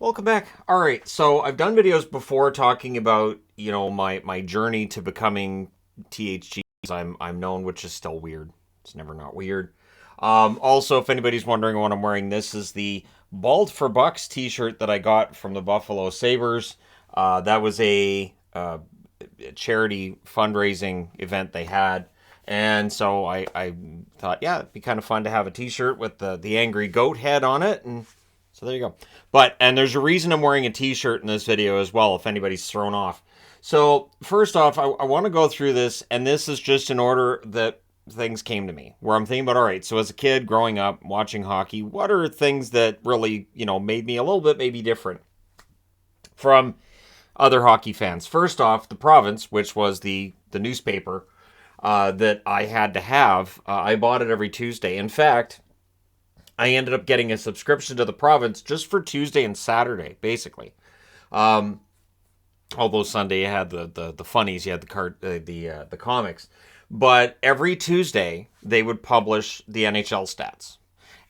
Welcome back. All right, so I've done videos before talking about my journey to becoming THG. I'm known, which is still weird. It's never not weird. Also, if anybody's wondering what I'm wearing, this is the Bald for Bucks T-shirt that I got from the Buffalo Sabres. That was a charity fundraising event they had. And so I thought, yeah, it'd be kind of fun to have a T-shirt with the angry goat head on it, and so there you go. And there's a reason I'm wearing a T-shirt in this video as well, if anybody's thrown off. So first off, I want to go through this, and this is just in order that things came to me, where I'm thinking about, all right, so as a kid growing up watching hockey, what are things that really made me a little bit maybe different from other hockey fans? First off, the Province, which was the newspaper that I had to have. I bought it every Tuesday. In fact, I ended up getting a subscription to the Province just for Tuesday and Saturday, basically. Um, Although Sunday you had the funnies, you had the comics, but every Tuesday they would publish the NHL stats,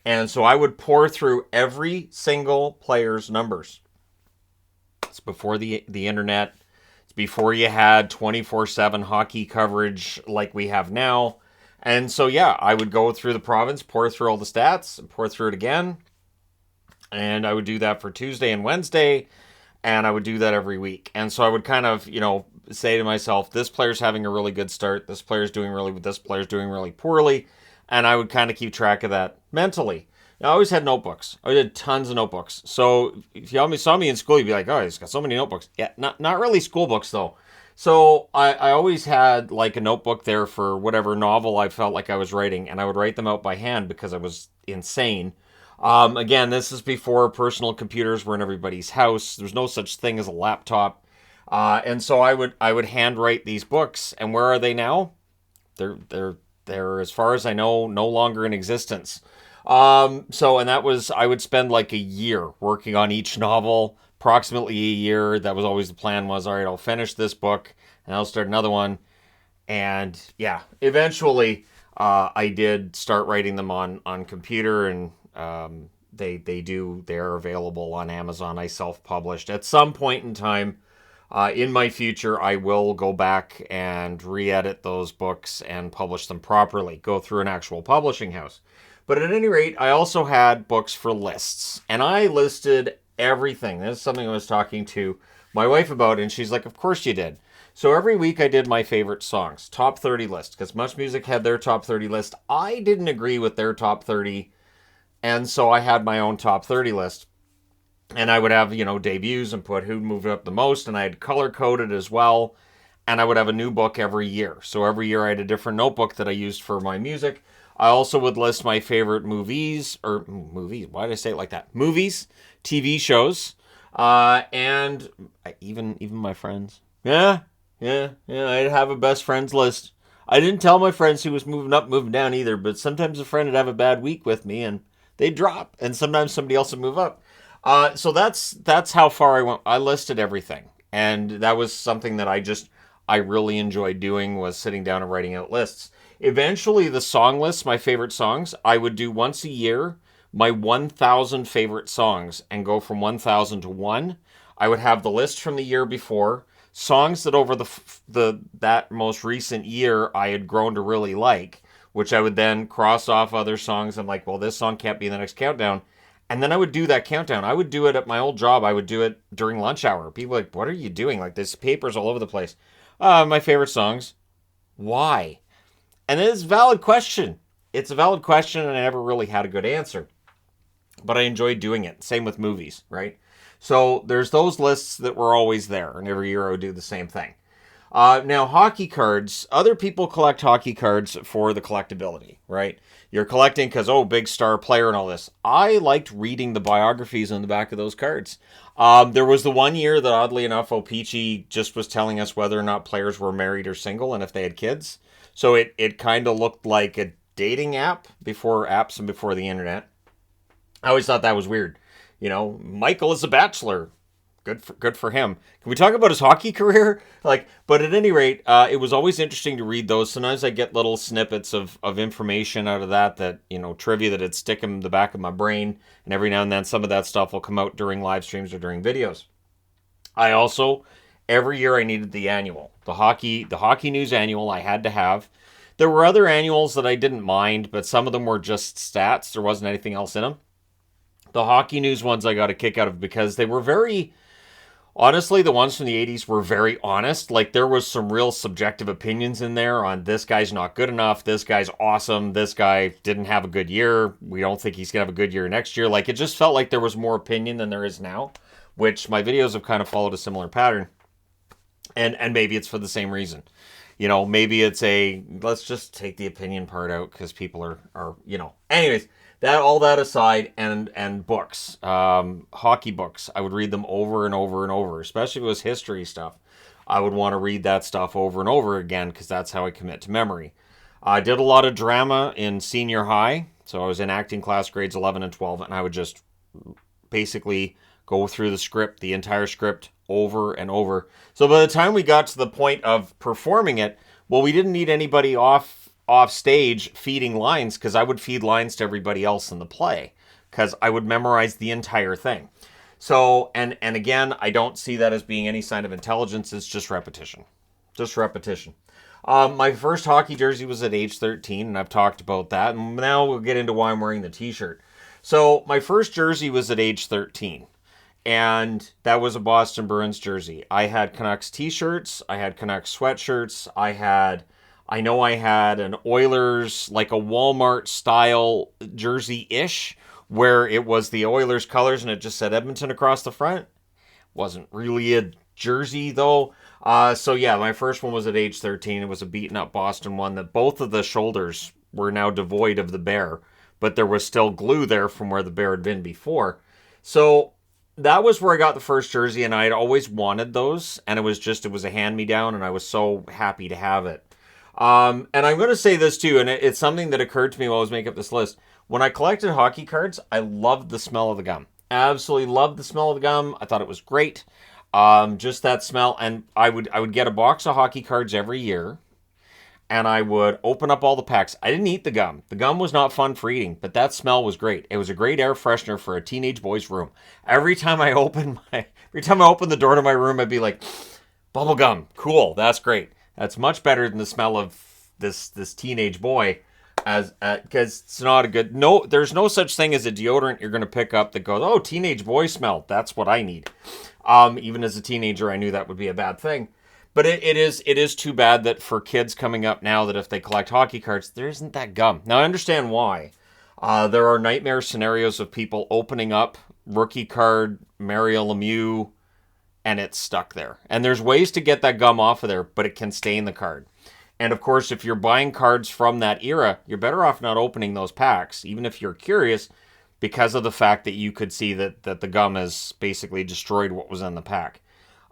and so I would pour through every single player's numbers. It's before the internet. It's before you had 24/7 hockey coverage like we have now. And so, yeah, I would go through the Province, pour through all the stats, pour through it again. And I would do that for Tuesday and Wednesday. And I would do that every week. And so I would kind of, say to myself, this player's having a really good start. This player's doing really poorly. And I would kind of keep track of that mentally. Now, I always had notebooks. I did tons of notebooks. So if you saw me in school, you'd be like, oh, he's got so many notebooks. Yeah, not really school books, though. So I always had like a notebook there for whatever novel I felt like I was writing, and I would write them out by hand because I was insane. Again, this is before personal computers were in everybody's house. There's no such thing as a laptop, and so I would handwrite these books. And where are they now? They're as far as I know no longer in existence. And that was, I would spend like a year working on each novel, approximately a year. That was always the plan, was, all right, I'll finish this book and I'll start another one. And yeah, eventually, I did start writing them on computer, and they're available on Amazon. I self-published. At some point in time, in my future, I will go back and re-edit those books and publish them properly, go through an actual publishing house. But at any rate, I also had books for lists, and I listed everything. This is something I was talking to my wife about, and she's like, of course you did. So every week I did my favorite songs, top 30 list, because Much Music had their top 30 list. I didn't agree with their top 30, and so I had my own top 30 list. And I would have, debuts and put who moved up the most, and I had color coded as well. And I would have a new book every year. So every year I had a different notebook that I used for my music. I also would list my favorite movies. Why did I say it like that? Movies, TV shows, and even my friends. Yeah, yeah, yeah. I'd have a best friends list. I didn't tell my friends who was moving up, moving down either. But sometimes a friend would have a bad week with me, and they'd drop, and sometimes somebody else would move up. So that's how far I went. I listed everything, and that was something that I really enjoyed doing, was sitting down and writing out lists. Eventually, the song lists, my favorite songs, I would do once a year, my 1,000 favorite songs, and go from 1,000 to 1. I would have the list from the year before, songs that over that most recent year I had grown to really like, which I would then cross off other songs. I'm like, well, this song can't be in the next countdown. And then I would do that countdown. I would do it at my old job. I would do it during lunch hour. People were like, what are you doing? Like, this paper's all over the place. My favorite songs. Why? And it's a valid question. It's a valid question, and I never really had a good answer. But I enjoyed doing it. Same with movies, right? So there's those lists that were always there, and every year I would do the same thing. Now, hockey cards, other people collect hockey cards for the collectability, right? You're collecting because, oh, big star player and all this. I liked reading the biographies on the back of those cards. There was the one year that, oddly enough, Opeachy just was telling us whether or not players were married or single and if they had kids. So it kind of looked like a dating app before apps and before the internet. I always thought that was weird. Michael is a bachelor. good for him. Can we talk about his hockey career? But at any rate, it was always interesting to read those. Sometimes I get little snippets of information out of that, trivia that'd stick in the back of my brain. And every now and then some of that stuff will come out during live streams or during videos. I also, every year I needed the annual. The hockey news annual I had to have. There were other annuals that I didn't mind, but some of them were just stats. There wasn't anything else in them. The hockey news ones I got a kick out of because they were very, honestly, the ones from the 80s were very honest. Like, there was some real subjective opinions in there on this guy's not good enough, this guy's awesome, this guy didn't have a good year, we don't think he's going to have a good year next year. Like, it just felt like there was more opinion than there is now, which my videos have kind of followed a similar pattern. And maybe it's for the same reason. Maybe it's let's just take the opinion part out because people are. Anyways, all that aside, and books, hockey books, I would read them over and over and over, especially if it was history stuff. I would want to read that stuff over and over again because that's how I commit to memory. I did a lot of drama in senior high, so I was in acting class grades 11 and 12, and I would just basically go through the entire script, over and over. So by the time we got to the point of performing it, well, we didn't need anybody off stage feeding lines because I would feed lines to everybody else in the play because I would memorize the entire thing. So, and again, I don't see that as being any sign of intelligence. It's just repetition. Just repetition. My first hockey jersey was at age 13, and I've talked about that. And now we'll get into why I'm wearing the t-shirt. So my first jersey was at age 13. And that was a Boston Bruins jersey. I had Canucks t-shirts. I had Canucks sweatshirts. I had an Oilers, like a Walmart style jersey-ish, where it was the Oilers colors and it just said Edmonton across the front. Wasn't really a jersey though. So yeah, my first one was at age 13. It was a beaten up Boston one that both of the shoulders were now devoid of the bear, but there was still glue there from where the bear had been before. So that was where I got the first jersey, and I had always wanted those, and it was a hand-me-down, and I was so happy to have it. And I'm going to say this too, and it's something that occurred to me while I was making up this list. When I collected hockey cards, I loved the smell of the gum. Absolutely loved the smell of the gum. I thought it was great. Just that smell, and I would get a box of hockey cards every year, and I would open up all the packs. I didn't eat the gum. The gum was not fun for eating, but that smell was great. It was a great air freshener for a teenage boy's room. Every time I opened the door to my room, I'd be like, bubble gum, cool, that's great. That's much better than the smell of this teenage boy, because it's not a good. No, there's no such thing as a deodorant you're going to pick up that goes, oh, teenage boy smell. That's what I need. Even as a teenager, I knew that would be a bad thing. But it is too bad that for kids coming up now that if they collect hockey cards, there isn't that gum. Now, I understand why. There are nightmare scenarios of people opening up rookie card, Mario Lemieux, and it's stuck there. And there's ways to get that gum off of there, but it can stain the card. And of course, if you're buying cards from that era, you're better off not opening those packs, even if you're curious, because of the fact that you could see that the gum has basically destroyed what was in the pack.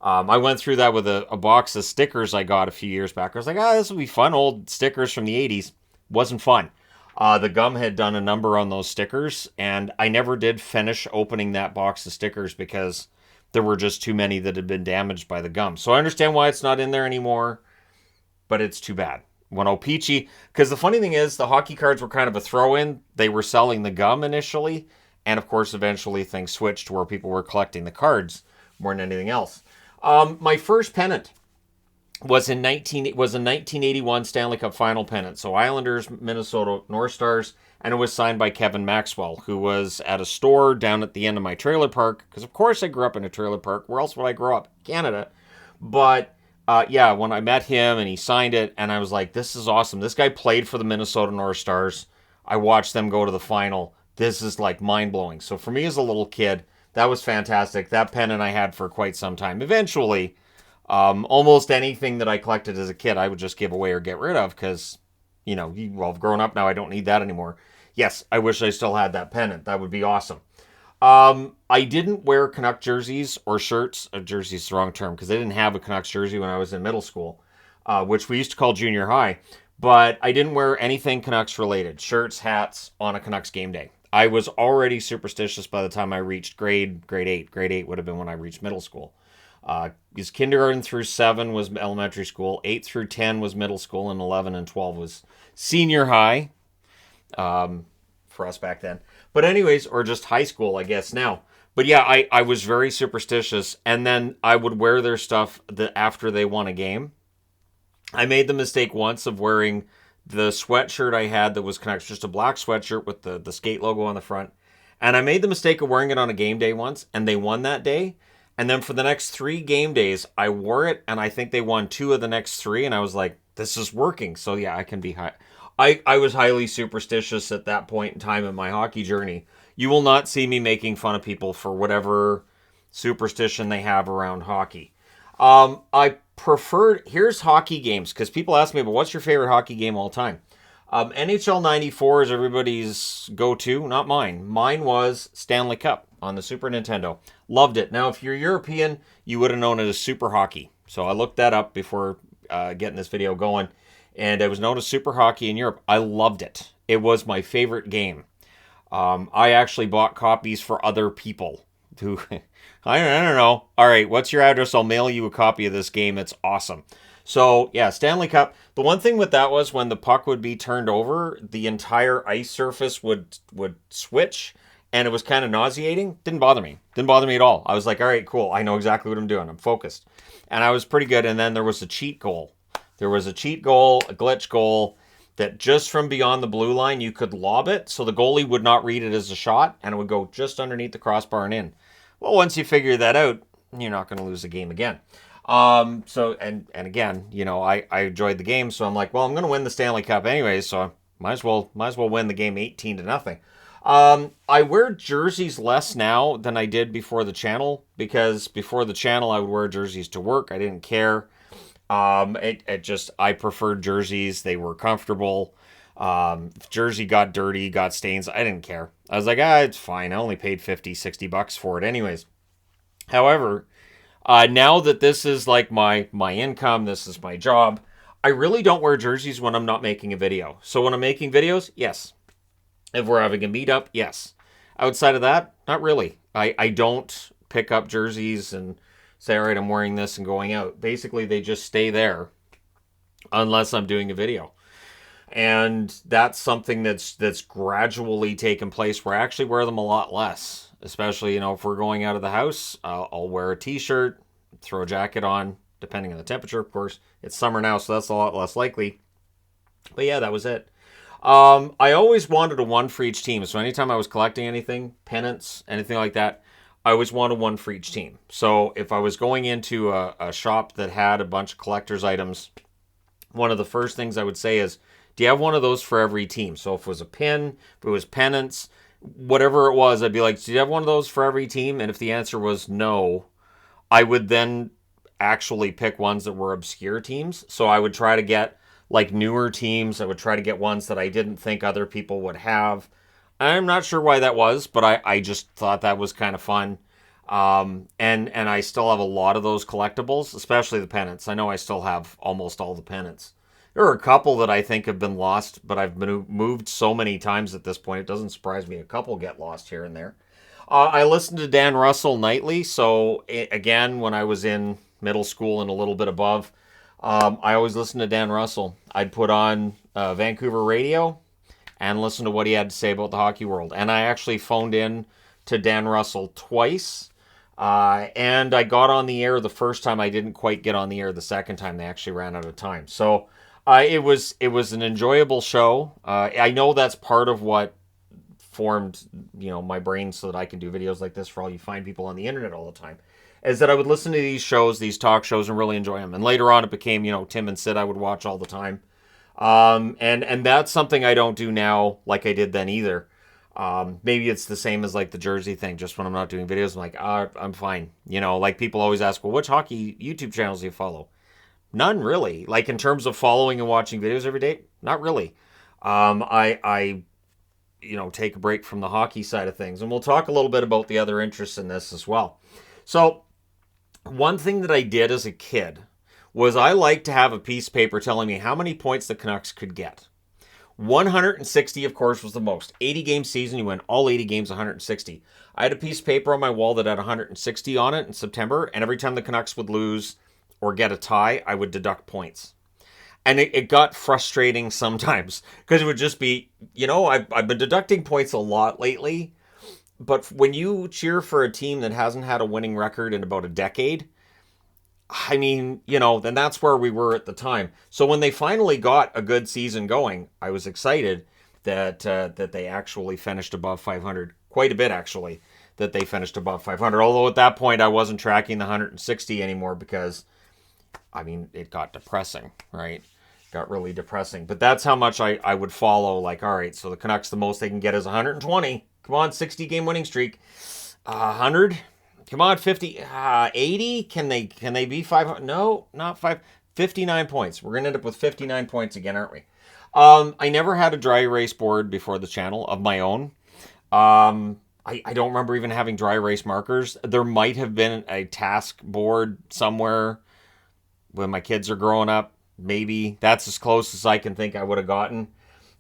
I went through that with a box of stickers I got a few years back. I was like, this will be fun. Old stickers from the 80s. Wasn't fun. The gum had done a number on those stickers, and I never did finish opening that box of stickers because there were just too many that had been damaged by the gum. So I understand why it's not in there anymore, but it's too bad. When O-Pee-Chee, because the funny thing is, the hockey cards were kind of a throw-in. They were selling the gum initially, and of course, eventually things switched to where people were collecting the cards more than anything else. My first pennant was a 1981 Stanley Cup Final pennant. So Islanders, Minnesota North Stars, and it was signed by Kevin Maxwell, who was at a store down at the end of my trailer park. Because of course I grew up in a trailer park. Where else would I grow up? Canada. But when I met him and he signed it, and I was like, this is awesome. This guy played for the Minnesota North Stars. I watched them go to the final. This is like mind-blowing. So for me as a little kid, that was fantastic. That pennant I had for quite some time. Eventually, almost anything that I collected as a kid, I would just give away or get rid of because, I've grown up now. I don't need that anymore. Yes, I wish I still had that pennant. That would be awesome. I didn't wear Canuck jerseys or shirts. Jersey is the wrong term because I didn't have a Canucks jersey when I was in middle school, which we used to call junior high. But I didn't wear anything Canucks related, shirts, hats, on a Canucks game day. I was already superstitious by the time I reached grade 8. Grade 8 would have been when I reached middle school. Because kindergarten through 7 was elementary school, 8 through 10 was middle school, and 11 and 12 was senior high for us back then. But anyways, or just high school, I guess now. But yeah, I was very superstitious, and then I would wear their stuff after they won a game. I made the mistake once of wearing the sweatshirt I had that was connected, just a black sweatshirt with the skate logo on the front. And I made the mistake of wearing it on a game day once, and they won that day. And then for the next 3 game days, I wore it, and I think they won 2 of the next 3, and I was like, this is working. So yeah, I can be high. I was highly superstitious at that point in time in my hockey journey. You will not see me making fun of people for whatever superstition they have around hockey. I preferred, here's hockey games, because people ask me, but what's your favorite hockey game all time? NHL 94 is everybody's go-to, not mine. Mine was Stanley Cup on the Super Nintendo. Loved it. Now, if you're European, you would have known it as Super Hockey. So I looked that up before getting this video going, and it was known as Super Hockey in Europe. I loved it. It was my favorite game. I actually bought copies for other people who, I don't know. All right, what's your address? I'll mail you a copy of this game. It's awesome. So, yeah, Stanley Cup. The one thing with that was when the puck would be turned over, the entire ice surface would switch, and it was kind of nauseating. Didn't bother me. Didn't bother me at all. I was like, all right, cool. I know exactly what I'm doing. I'm focused. And I was pretty good. And then there was a cheat goal. There was a cheat goal, a glitch goal, that just from beyond the blue line, you could lob it, so the goalie would not read it as a shot, and it would go just underneath the crossbar and in. Well, once you figure that out, you're not going to lose the game again. And again, you know, I enjoyed the game, so I'm like, well, I'm going to win the Stanley Cup anyways, so I might as well win the game 18-0. I wear jerseys less now than I did before the channel, because before the channel, I would wear jerseys to work. I didn't care. I preferred jerseys. They were comfortable. If jersey got dirty, got stains, I didn't care. I was like, it's fine. I only paid $50-$60 for it anyways. However, now that this is like my income, this is my job, I really don't wear jerseys when I'm not making a video. So when I'm making videos, yes. If we're having a meetup, yes. Outside of that, not really. I don't pick up jerseys and say, all right, I'm wearing this and going out. Basically, they just stay there unless I'm doing a video. And that's something that's gradually taken place where I actually wear them a lot less. Especially, you know, if we're going out of the house, I'll wear a t-shirt, throw a jacket on, depending on the temperature, of course. It's summer now, so that's a lot less likely. But yeah, that was it. I always wanted a 1 for each team. So anytime I was collecting anything, pennants, anything like that, I always wanted 1 for each team. So if I was going into a shop that had a bunch of collector's items, one of the first things I would say is, do you have one of those for every team? So if it was a pin, if it was pennants, whatever it was, I'd be like, do you have one of those for every team? And if the answer was no, I would then actually pick ones that were obscure teams. So I would try to get like newer teams. I would try to get ones that I didn't think other people would have. I'm not sure why that was, but I just thought that was kind of fun. And I still have a lot of those collectibles, especially the pennants. I know I still have almost all the pennants. There are a couple that I think have been lost, but I've been moved so many times at this point, it doesn't surprise me. A couple get lost here and there. I listened to Dan Russell nightly, so again, when I was in middle school and a little bit above, I always listened to Dan Russell. I'd put on Vancouver radio and listen to what he had to say about the hockey world. And I actually phoned in to Dan Russell twice, and I got on the air the first time. I didn't quite get on the air the second time. They actually ran out of time. So it was an enjoyable show. I know that's part of what formed, you know, my brain so that I can do videos like this for all you fine people on the internet all the time, is that I would listen to these shows, these talk shows, and really enjoy them. And later on, it became, you know, Tim and Sid I would watch all the time. And that's something I don't do now like I did then either. Maybe it's the same as like the jersey thing. Just when I'm not doing videos, I'm like, I'm fine. You know, like people always ask, well, which hockey YouTube channels do you follow? None really. Like in terms of following and watching videos every day, not really. I you know, take a break from the hockey side of things, and we'll talk a little bit about the other interests in this as well. So one thing that I did as a kid was I liked to have a piece of paper telling me how many points the Canucks could get. 160, of course, was the most. 80-game season, you win all 80 games, 160. I had a piece of paper on my wall that had 160 on it in September, and every time the Canucks would lose or get a tie, I would deduct points. And it got frustrating sometimes because it would just be, I've been deducting points a lot lately, but when you cheer for a team that hasn't had a winning record in about a decade, I mean, then that's where we were at the time. So when they finally got a good season going, I was excited that they actually finished above 500. Quite a bit, actually, that they finished above 500. Although at that point, I wasn't tracking the 160 anymore because, I mean, it got depressing, right? Got really depressing. But that's how much I would follow. Like, all right, so the Canucks, the most they can get is 120. Come on, 60-game winning streak. 100. Come on, 50, 80. Can they be 500? No, not 59 points. We're gonna end up with 59 points again, aren't we? I never had a dry erase board before the channel of my own. I don't remember even having dry erase markers. There might have been a task board somewhere when my kids are growing up. Maybe that's as close as I can think I would have gotten.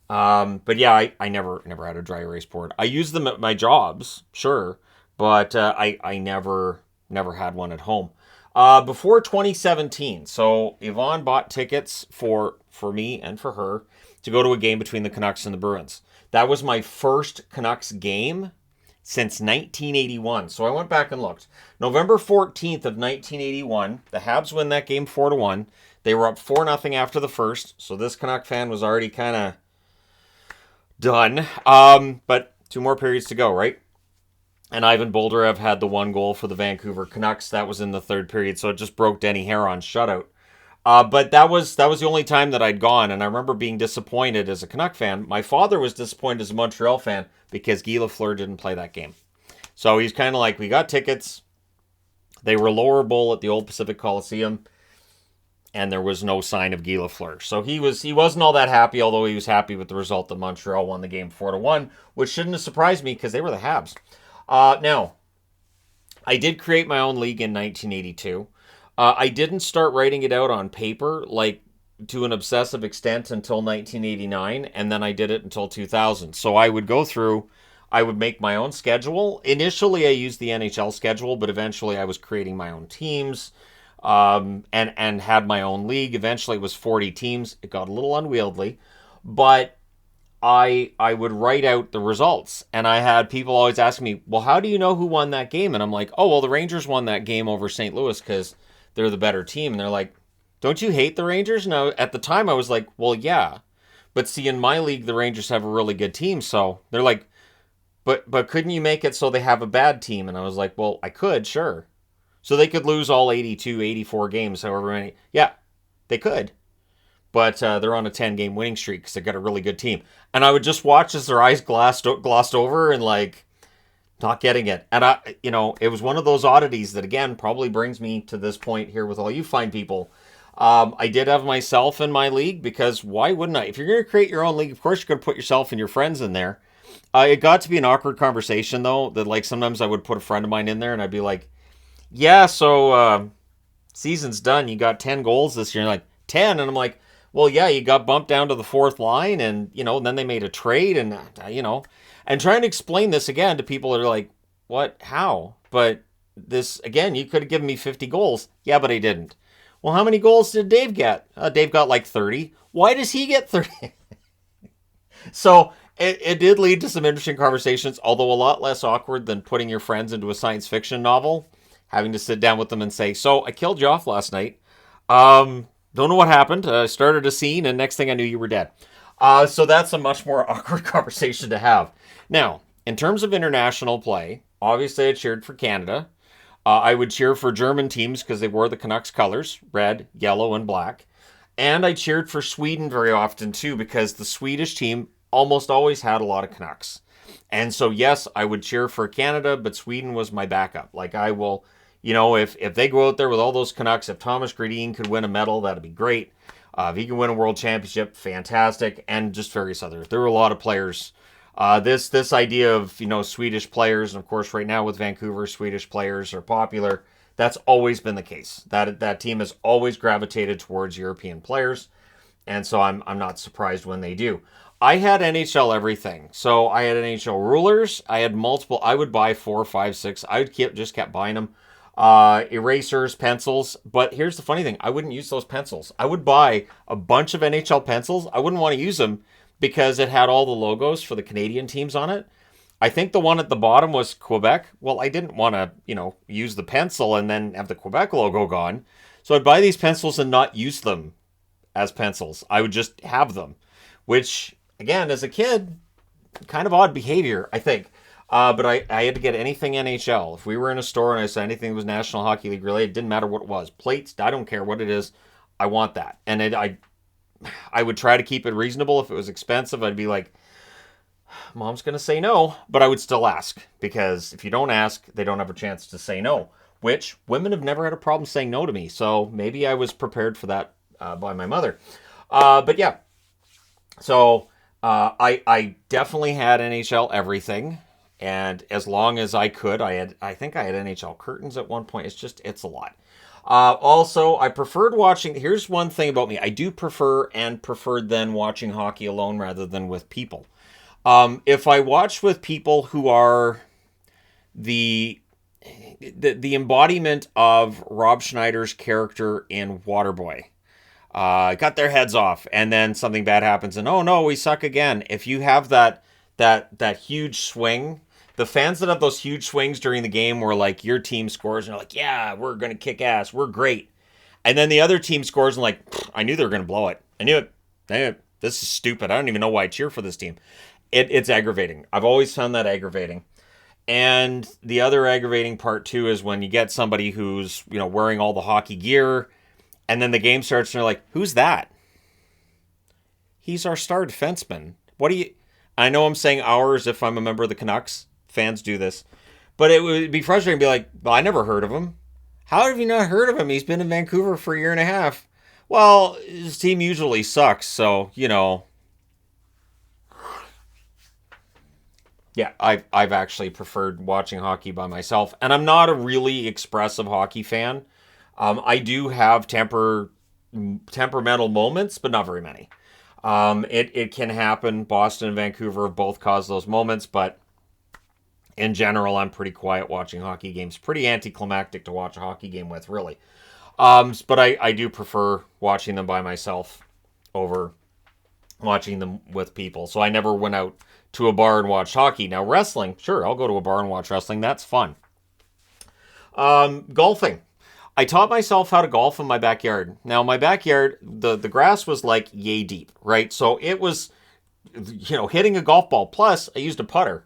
But yeah, I never had a dry erase board. I use them at my jobs, sure, but I never had one at home. Before 2017, so Yvonne bought tickets for me and for her to go to a game between the Canucks and the Bruins. That was my first Canucks game since 1981. So I went back and looked. November 14th of 1981, the Habs win that game 4-1. They were up 4-0 after the first, so this Canuck fan was already kind of done. But 2 more periods to go, right? And Ivan Boldarev had the 1 goal for the Vancouver Canucks. That was in the 3rd period, so it just broke Denny Heron's shutout. But that was the only time that I'd gone, and I remember being disappointed as a Canuck fan. My father was disappointed as a Montreal fan because Guy Lafleur didn't play that game. So he's kind of like, we got tickets. They were lower bowl at the old Pacific Coliseum, and there was no sign of Guy Lafleur. So he wasn't all that happy, although he was happy with the result that Montreal won the game 4-1, which shouldn't have surprised me because they were the Habs. Now, I did create my own league in 1982. I didn't start writing it out on paper, like to an obsessive extent until 1989, and then I did it until 2000. So I would go through, I would make my own schedule. Initially, I used the NHL schedule, but eventually I was creating my own teams, and had my own league. Eventually, it was 40 teams. It got a little unwieldy, but I would write out the results, and I had people always ask me, well, how do you know who won that game? And I'm like, oh, well, the Rangers won that game over St. Louis because they're the better team. And they're like, don't you hate the Rangers? No, at the time I was like, well, yeah. But see, in my league, the Rangers have a really good team. So they're like, but couldn't you make it so they have a bad team? And I was like, well, I could, sure. So they could lose all 82, 84 games, however many. Yeah, they could. But they're on a 10-game winning streak because they've got a really good team. And I would just watch as their eyes glossed over and like, not getting it. And it was one of those oddities that, again, probably brings me to this point here with all you fine people. I did have myself in my league because why wouldn't I? If you're going to create your own league, of course you're going to put yourself and your friends in there. It got to be an awkward conversation, though, that like sometimes I would put a friend of mine in there and I'd be like, yeah, so season's done. You got 10 goals this year. And like, 10? And I'm like, well, yeah, you got bumped down to the 4th line and, then they made a trade and, and trying to explain this again to people that are like, what? How? But this, again, you could have given me 50 goals. Yeah, but I didn't. Well, how many goals did Dave get? Dave got like 30. Why does he get 30? So it did lead to some interesting conversations, although a lot less awkward than putting your friends into a science fiction novel, having to sit down with them and say, so I killed you off last night. Don't know what happened. I started a scene and next thing I knew you were dead. So that's a much more awkward conversation to have. Now, in terms of international play, obviously I cheered for Canada. I would cheer for German teams because they wore the Canucks colors, red, yellow, and black. And I cheered for Sweden very often too because the Swedish team almost always had a lot of Canucks. And so, yes, I would cheer for Canada, but Sweden was my backup. Like I will, if they go out there with all those Canucks, if Thomas Gradin could win a medal, that'd be great. If he can win a world championship, fantastic, and just various others. There were a lot of players. This idea of Swedish players, and of course right now with Vancouver, Swedish players are popular. That's always been the case. That team has always gravitated towards European players, and so I'm not surprised when they do. I had NHL everything. So I had NHL rulers. I had multiple. I would buy 4, 5, 6. I would just kept buying them. Erasers, pencils. But here's the funny thing: I wouldn't use those pencils. I would buy a bunch of NHL pencils. I wouldn't want to use them because it had all the logos for the Canadian teams on it. I think the one at the bottom was Quebec. Well, I didn't want to, use the pencil and then have the Quebec logo gone. So I'd buy these pencils and not use them as pencils. I would just have them, which, again, as a kid, kind of odd behavior, I think. But I had to get anything NHL. If we were in a store and I saw anything that was National Hockey League related, it didn't matter what it was. Plates, I don't care what it is. I want that. And I would try to keep it reasonable. If it was expensive, I'd be like, Mom's going to say no, but I would still ask, because if you don't ask, they don't have a chance to say no, which women have never had a problem saying no to me. So maybe I was prepared for that by my mother. But yeah, so I definitely had NHL everything. And as long as I could, I think I had NHL curtains at one point. It's a lot. Also, I preferred watching. Here's one thing about me. I do preferred then watching hockey alone rather than with people. If I watch with people who are the embodiment of Rob Schneider's character in Waterboy, got their heads off, and then something bad happens, and oh no, we suck again. If you have that huge swing, the fans that have those huge swings during the game where like your team scores and you're like, yeah, we're gonna kick ass, we're great, and then the other team scores and like, I knew they were gonna blow it. I knew it. This is stupid. I don't even know why I cheer for this team. It's aggravating. I've always found that aggravating. And the other aggravating part too is when you get somebody who's, wearing all the hockey gear, and then the game starts and they're like, who's that? He's our star defenseman. I know I'm saying ours if I'm a member of the Canucks. Fans do this. But it would be frustrating to be like, well, I never heard of him. How have you not heard of him? He's been in Vancouver for a year and a half. Well, his team usually sucks, so, Yeah, I've actually preferred watching hockey by myself, and I'm not a really expressive hockey fan. I do have temperamental moments, but not very many. It can happen. Boston and Vancouver have both caused those moments, but in general, I'm pretty quiet watching hockey games. Pretty anticlimactic to watch a hockey game with, really. But I do prefer watching them by myself over watching them with people. So I never went out to a bar and watched hockey. Now, wrestling, sure, I'll go to a bar and watch wrestling. That's fun. Golfing. I taught myself how to golf in my backyard. Now, my backyard, the grass was like yay deep, right? So it was, hitting a golf ball. Plus, I used a putter.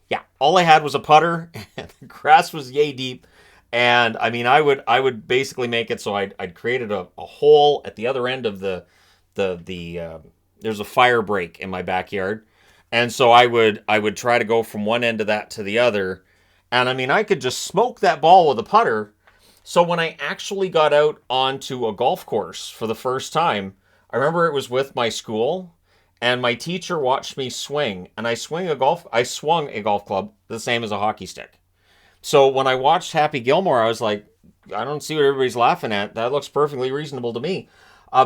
Yeah, all I had was a putter, and the grass was yay deep. And I mean, I would basically make it so I'd created a hole at the other end of the there's a fire break in my backyard. And so I would try to go from one end of that to the other. And I mean, I could just smoke that ball with a putter. So when I actually got out onto a golf course for the first time, I remember it was with my school, and my teacher watched me swing, and I swung a golf club the same as a hockey stick. So when I watched Happy Gilmore, I was like, I don't see what everybody's laughing at. That looks perfectly reasonable to me,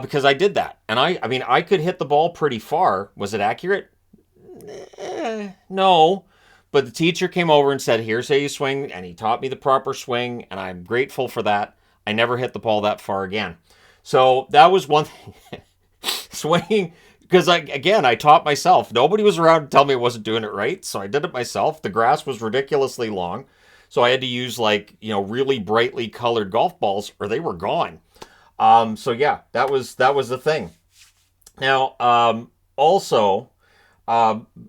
because I did that. And I mean, I could hit the ball pretty far. Was it accurate? No. But the teacher came over and said, here's how you swing, and he taught me the proper swing, and I'm grateful for that. I never hit the ball that far again. So that was one thing. Swinging, because I taught myself. Nobody was around to tell me I wasn't doing it right, so I did it myself. The grass was ridiculously long, so I had to use really brightly colored golf balls, or they were gone. So yeah, that was the thing. Now, also,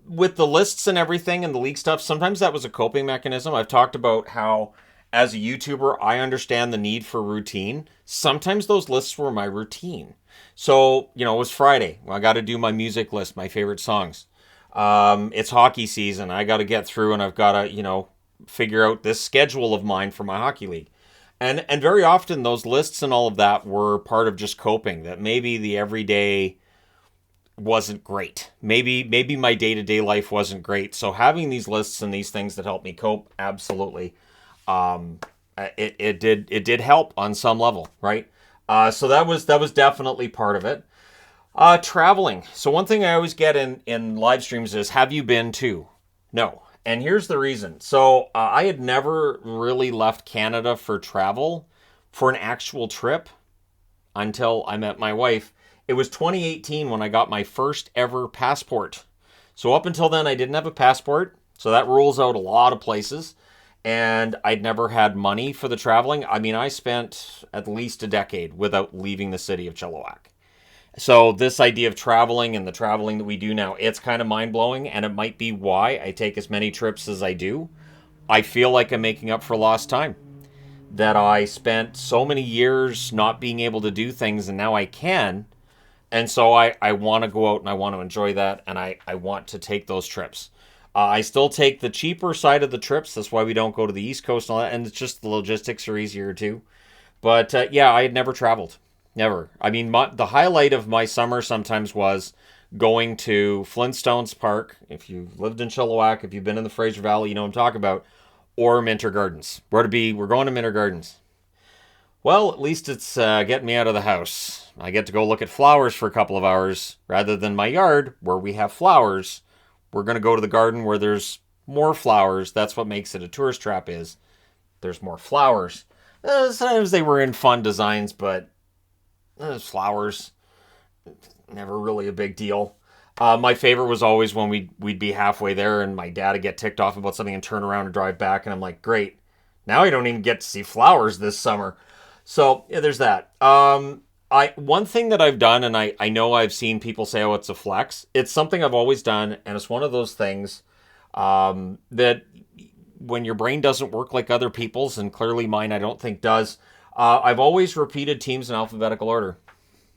with the lists and everything and the league stuff, sometimes that was a coping mechanism. I've talked about how, as a YouTuber, I understand the need for routine. Sometimes those lists were my routine. So, it was Friday. Well, I got to do my music list, my favorite songs. It's hockey season. I got to get through, and I've got to, figure out this schedule of mine for my hockey league. And very often those lists and all of that were part of just coping, that maybe the everyday wasn't great. Maybe my day-to-day life wasn't great. So having these lists and these things that help me cope, absolutely. It did help on some level, right? So that was definitely part of it. Traveling. So one thing I always get in live streams is, have you been to? No. And here's the reason. So I had never really left Canada for travel, for an actual trip, until I met my wife. It was 2018 when I got my first ever passport. So up until then, I didn't have a passport. So that rules out a lot of places. And I'd never had money for the traveling. I mean, I spent at least a decade without leaving the city of Chilliwack. So this idea of traveling and the traveling that we do now, it's kind of mind-blowing, and it might be why I take as many trips as I do. I feel like I'm making up for lost time. That I spent so many years not being able to do things, and now I can. And so I want to go out and I want to enjoy that, and I want to take those trips. I still take the cheaper side of the trips. That's why we don't go to the East Coast and all that, and it's just the logistics are easier too. But yeah, I had never traveled. Never. I mean, the highlight of my summer sometimes was going to Flintstones Park. If you've lived in Chilliwack, if you've been in the Fraser Valley, you know what I'm talking about. Or Minter Gardens. We're going to Minter Gardens. Well, at least it's getting me out of the house. I get to go look at flowers for a couple of hours rather than my yard where we have flowers. We're going to go to the garden where there's more flowers. That's what makes it a tourist trap is there's more flowers. Sometimes they were in fun designs, but flowers, never really a big deal. My favorite was always when we'd be halfway there and my dad would get ticked off about something and turn around and drive back. And I'm like, great. Now I don't even get to see flowers this summer. So yeah, there's that. One thing that I've done, and I know I've seen people say, oh, it's a flex. It's something I've always done, and it's one of those things that when your brain doesn't work like other people's, and clearly mine I don't think does, I've always repeated teams in alphabetical order,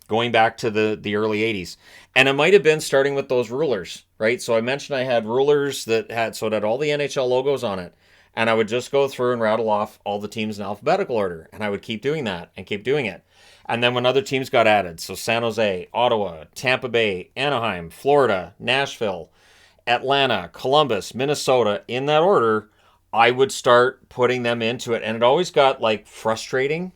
going back to the early 80s. And it might have been starting with those rulers, right? So I mentioned I had rulers that had all the NHL logos on it. And I would just go through and rattle off all the teams in alphabetical order. And I would keep doing that and keep doing it. And then when other teams got added, so San Jose, Ottawa, Tampa Bay, Anaheim, Florida, Nashville, Atlanta, Columbus, Minnesota, in that order, I would start putting them into it. And it always got like frustrating.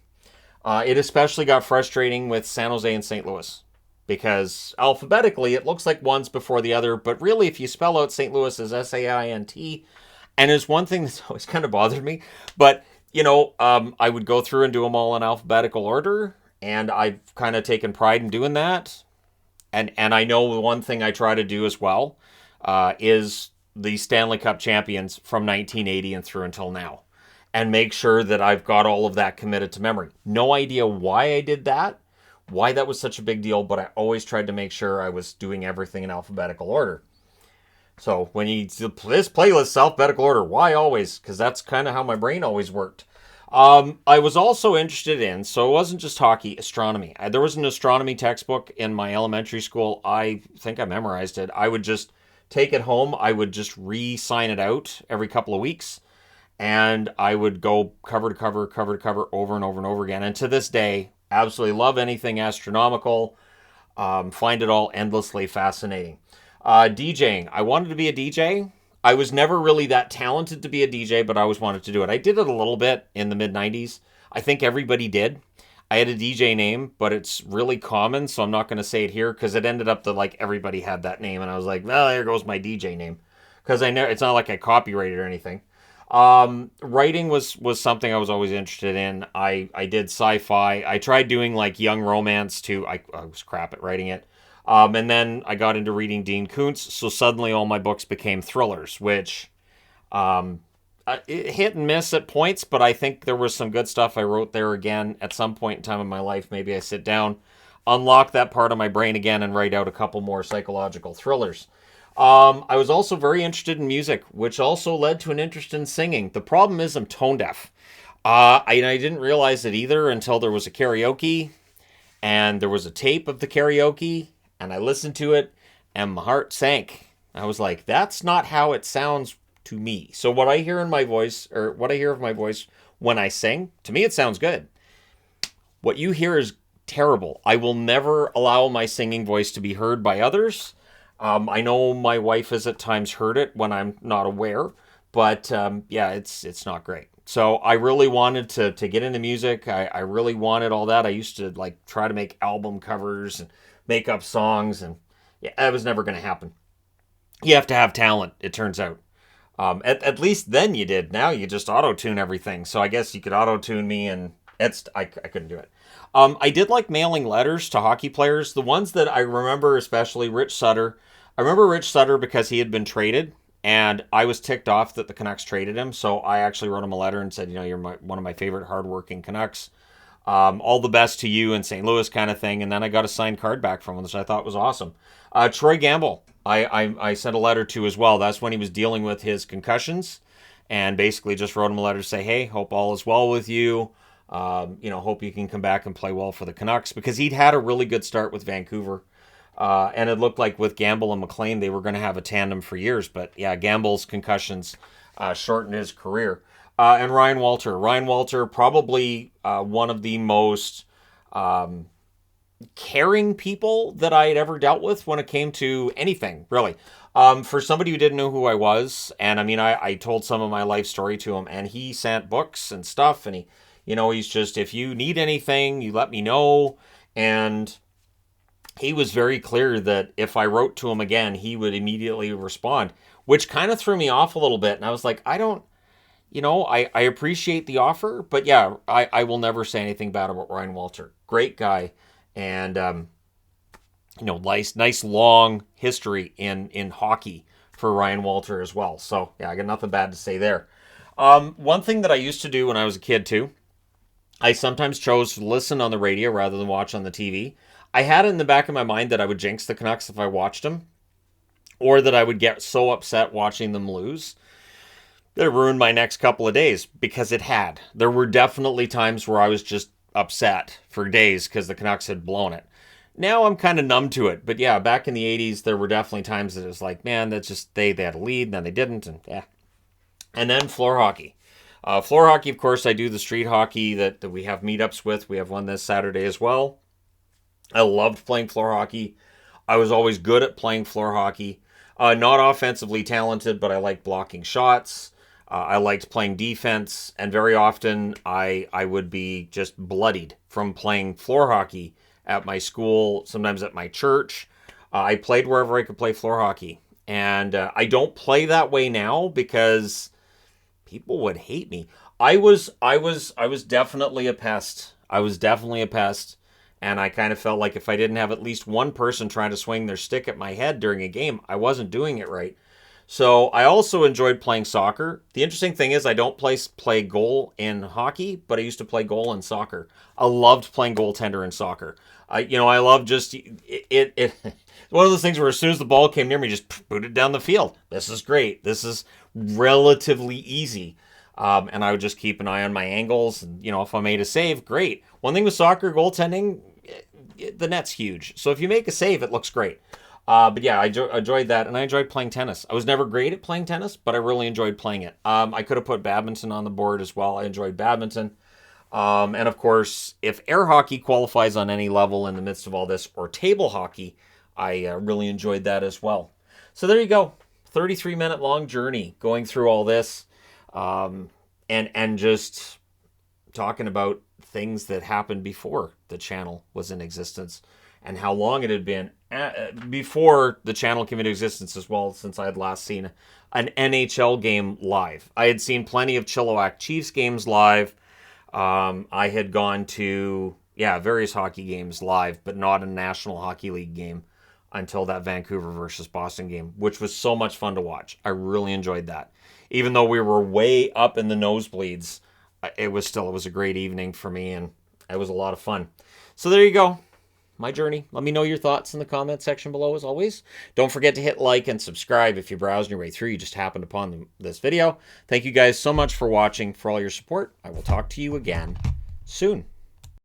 It especially got frustrating with San Jose and St. Louis. Because alphabetically, it looks like one's before the other. But really, if you spell out St. Louis as Saint, and it's one thing that's always kind of bothered me. But, I would go through and do them all in alphabetical order. And I've kind of taken pride in doing that. And I know the one thing I try to do as well is the Stanley Cup champions from 1980 and through until now. And make sure that I've got all of that committed to memory. No idea why I did that, why that was such a big deal, but I always tried to make sure I was doing everything in alphabetical order. So when you this playlist alphabetical order, why always? Because that's kind of how my brain always worked. I was also interested in, so it wasn't just hockey, astronomy. There was an astronomy textbook in my elementary school. I think I memorized it. I would just take it home. I would just re-sign it out every couple of weeks. And I would go cover to cover, cover to cover, over and over and over again. And to this day, absolutely love anything astronomical. Find it all endlessly fascinating. DJing. I wanted to be a DJ. I was never really that talented to be a DJ, but I always wanted to do it. I did it a little bit in the mid-90s. I think everybody did. I had a DJ name, but it's really common, so I'm not going to say it here because it ended up that like everybody had that name. And I was like, well, there goes my DJ name. Because it's not like I copyrighted or anything. Writing was something I was always interested in. I did sci-fi. I tried doing like young romance too. I was crap at writing it. And then I got into reading Dean Koontz. So suddenly all my books became thrillers, which, it hit and miss at points, but I think there was some good stuff I wrote there again at some point in time in my life. Maybe I sit down, unlock that part of my brain again and write out a couple more psychological thrillers. I was also very interested in music, which also led to an interest in singing. The problem is I'm tone deaf. I didn't realize it either until there was a karaoke and there was a tape of the karaoke and I listened to it and my heart sank. I was like, that's not how it sounds to me. So what I hear in my voice, or what I hear of my voice when I sing, to me it sounds good. What you hear is terrible. I will never allow my singing voice to be heard by others. I know my wife has at times heard it when I'm not aware, but yeah, it's not great. So I really wanted to get into music. I really wanted all that. I used to like try to make album covers and make up songs, and yeah, that was never going to happen. You have to have talent, it turns out. At least then you did. Now you just auto-tune everything. So I guess you could auto-tune me, and I couldn't do it. I did like mailing letters to hockey players. The ones that I remember especially, Rich Sutter. I remember Rich Sutter because he had been traded, and I was ticked off that the Canucks traded him. So I actually wrote him a letter and said, you're one of my favorite hardworking Canucks. All the best to you in St. Louis, kind of thing. And then I got a signed card back from him, which I thought was awesome. Troy Gamble, I sent a letter to as well. That's when he was dealing with his concussions, and basically just wrote him a letter to say, hey, hope all is well with you. Hope you can come back and play well for the Canucks, because he'd had a really good start with Vancouver. And it looked like with Gamble and McLean, they were going to have a tandem for years. But yeah, Gamble's concussions shortened his career. And Ryan Walter. Ryan Walter, probably one of the most caring people that I had ever dealt with when it came to anything, really. For somebody who didn't know who I was, and I mean, I told some of my life story to him, and he sent books and stuff, and he's just, if you need anything, you let me know. And he was very clear that if I wrote to him again, he would immediately respond, which kind of threw me off a little bit. And I was like, I appreciate the offer, but yeah, I will never say anything bad about Ryan Walter. Great guy. And, nice long history in hockey for Ryan Walter as well. So yeah, I got nothing bad to say there. One thing that I used to do when I was a kid too, I sometimes chose to listen on the radio rather than watch on the TV. I had it in the back of my mind that I would jinx the Canucks if I watched them, or that I would get so upset watching them lose that it ruined my next couple of days, because it had. There were definitely times where I was just upset for days because the Canucks had blown it. Now I'm kind of numb to it. But yeah, back in the 80s, there were definitely times that it was like, man, that's just, they had a lead, and then they didn't, and yeah. And then floor hockey. Floor hockey, of course, I do the street hockey that we have meetups with. We have one this Saturday as well. I loved playing floor hockey. I was always good at playing floor hockey. Not offensively talented, but I liked blocking shots. I liked playing defense, and very often I would be just bloodied from playing floor hockey at my school, sometimes at my church. I played wherever I could play floor hockey, and I don't play that way now because people would hate me. I was definitely a pest. I was definitely a pest, and I kind of felt like if I didn't have at least one person trying to swing their stick at my head during a game, I wasn't doing it right. So I also enjoyed playing soccer. The interesting thing is I don't play goal in hockey, but I used to play goal in soccer. I loved playing goaltender in soccer. I love just it one of those things where as soon as the ball came near me, just boot it down the field. This is great. This is relatively easy. And I would just keep an eye on my angles. And, if I made a save, great. One thing with soccer goaltending, the net's huge. So if you make a save, it looks great. But yeah, I enjoyed that, and I enjoyed playing tennis. I was never great at playing tennis, but I really enjoyed playing it. I could have put badminton on the board as well. I enjoyed badminton. And of course, if air hockey qualifies on any level in the midst of all this, or table hockey, I really enjoyed that as well. So there you go. 33-minute long journey going through all this, and just talking about things that happened before the channel was in existence, and how long it had been before the channel came into existence as well, since I had last seen an NHL game live. I had seen plenty of Chilliwack Chiefs games live. I had gone to, various hockey games live, but not a National Hockey League game until that Vancouver versus Boston game, which was so much fun to watch. I really enjoyed that. Even though we were way up in the nosebleeds, it was a great evening for me, and it was a lot of fun. So there you go. My journey. Let me know your thoughts in the comment section below, as always. Don't forget to hit like and subscribe if you're browsing your way through. You just happened upon this video. Thank you guys so much for watching, for all your support. I will talk to you again soon.